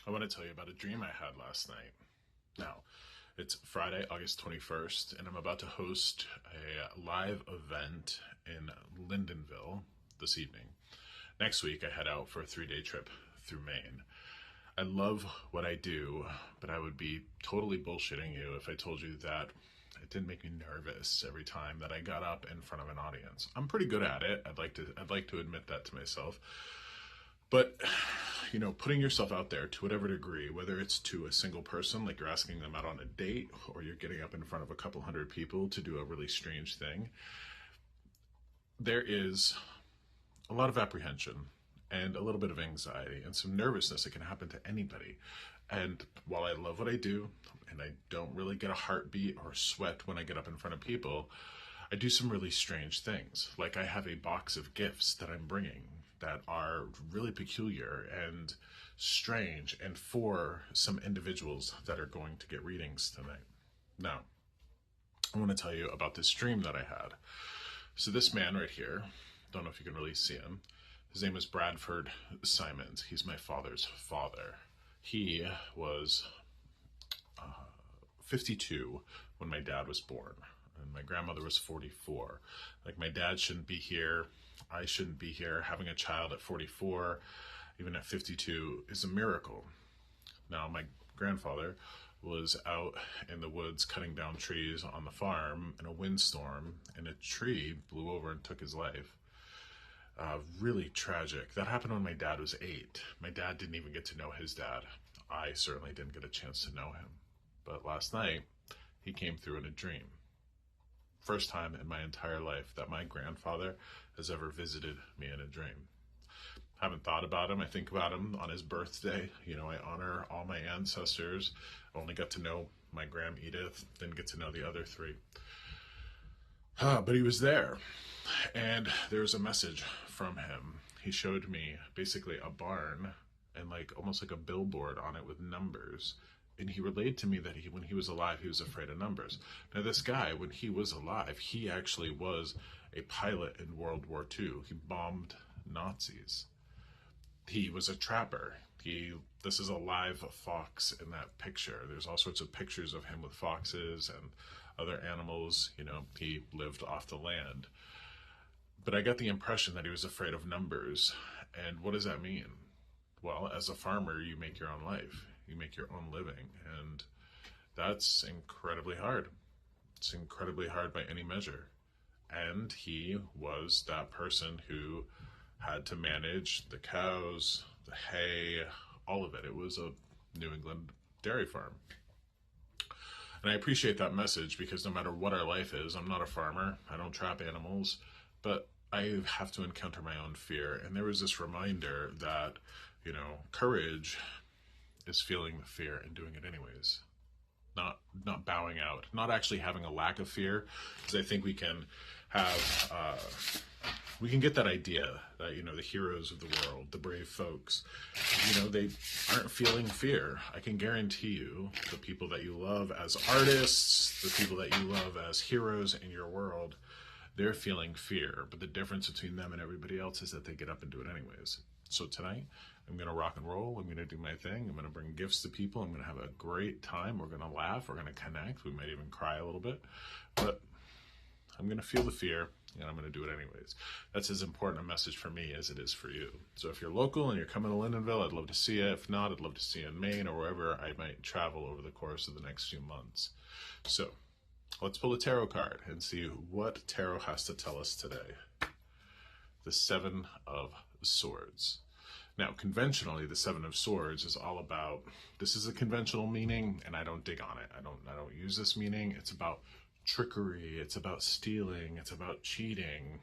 I want to tell you about a dream I had last night. Now, it's Friday, August 21st, and I'm about to host a live event in Lyndonville this evening. Next week, I head out for a 3-day trip through Maine. I love what I do, but I would be totally bullshitting you if I told you that it didn't make me nervous every time that I got up in front of an audience. I'm pretty good at it. I'd like to admit that to myself. But, putting yourself out there to whatever degree, whether it's to a single person, like you're asking them out on a date, or you're getting up in front of a couple hundred people to do a really strange thing, there is a lot of apprehension and a little bit of anxiety and some nervousness that can happen to anybody. And while I love what I do, and I don't really get a heartbeat or sweat when I get up in front of people, I do some really strange things. Like I have a box of gifts that I'm bringing that are really peculiar and strange, and for some individuals that are going to get readings tonight. Now, I want to tell you about this dream that I had. So this man right here, don't know if you can really see him, his name is Bradford Simons. He's my father's father. He was 52 when my dad was born, and my grandmother was 44. Like, my dad shouldn't be here. I shouldn't be here. Having a child at 44, even at 52, is a miracle. Now, my grandfather was out in the woods cutting down trees on the farm in a windstorm, and a tree blew over and took his life. Really tragic. That happened when my dad was 8. My dad didn't even get to know his dad. I certainly didn't get a chance to know him. But last night, he came through in a dream. First time in my entire life that my grandfather has ever visited me in a dream. Haven't thought about him. I think about him on his birthday. I honor all my ancestors. I only got to know my Gram Edith, didn't get to know the other 3. But he was there, and there was a message from him. He showed me basically a barn and almost like a billboard on it with numbers. And he relayed to me that when he was alive, he was afraid of numbers. Now, this guy, when he was alive, he actually was a pilot in World War II. He bombed Nazis. He was a trapper. This is a live fox in that picture. There's all sorts of pictures of him with foxes and other animals. He lived off the land. But I got the impression that he was afraid of numbers. And what does that mean? Well, as a farmer, you make your own life. You make your own living, and that's incredibly hard. It's incredibly hard by any measure. And he was that person who had to manage the cows, the hay, all of it. It was a New England dairy farm. And I appreciate that message, because no matter what our life is, I'm not a farmer, I don't trap animals, but I have to encounter my own fear. And there was this reminder that, courage is feeling the fear and doing it anyways. Not bowing out, not actually having a lack of fear, because I think we can have, we can get that idea that, the heroes of the world, the brave folks, they aren't feeling fear. I can guarantee you the people that you love as artists, the people that you love as heroes in your world, they're feeling fear. But the difference between them and everybody else is that they get up and do it anyways. So tonight, I'm going to rock and roll. I'm going to do my thing. I'm going to bring gifts to people. I'm going to have a great time. We're going to laugh. We're going to connect. We might even cry a little bit. But I'm going to feel the fear, and I'm going to do it anyways. That's as important a message for me as it is for you. So if you're local and you're coming to Lyndonville, I'd love to see you. If not, I'd love to see you in Maine or wherever I might travel over the course of the next few months. So let's pull a tarot card and see what tarot has to tell us today. The 7 of Swords. Now, conventionally, the 7 of Swords is all about, this is a conventional meaning, and I don't dig on it. I don't use this meaning. It's about trickery. It's about stealing. It's about cheating,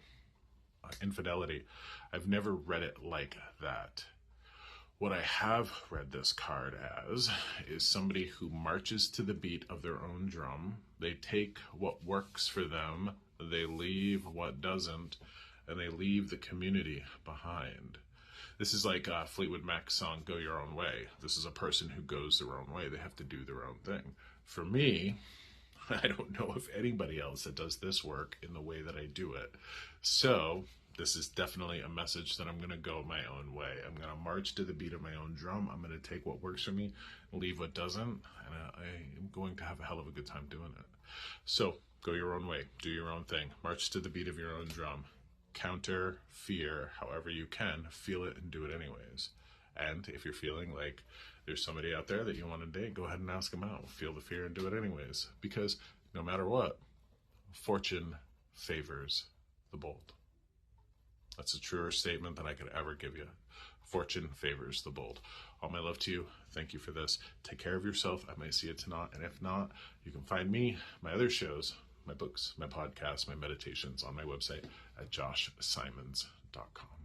infidelity. I've never read it like that. What I have read this card as is somebody who marches to the beat of their own drum. They take what works for them, they leave what doesn't, and they leave the community behind. This is like Fleetwood Mac's song, Go Your Own Way. This is a person who goes their own way. They have to do their own thing. For me, I don't know of anybody else that does this work in the way that I do it. So This is definitely a message that I'm going to go my own way. I'm going to march to the beat of my own drum. I'm going to take what works for me, leave what doesn't, and I am going to have a hell of a good time doing it. So go your own way, do your own thing, march to the beat of your own drum, counter fear however you can, feel it and do it anyways. And if you're feeling like there's somebody out there that you want to date, go ahead and ask them out. Feel the fear and do it anyways. Because no matter what, fortune favors the bold. That's a truer statement than I could ever give you. Fortune favors the bold. All my love to you. Thank you for this. Take care of yourself. I might see you tonight. And if not, you can find me, my other shows, my books, my podcasts, my meditations on my website at joshsimons.com.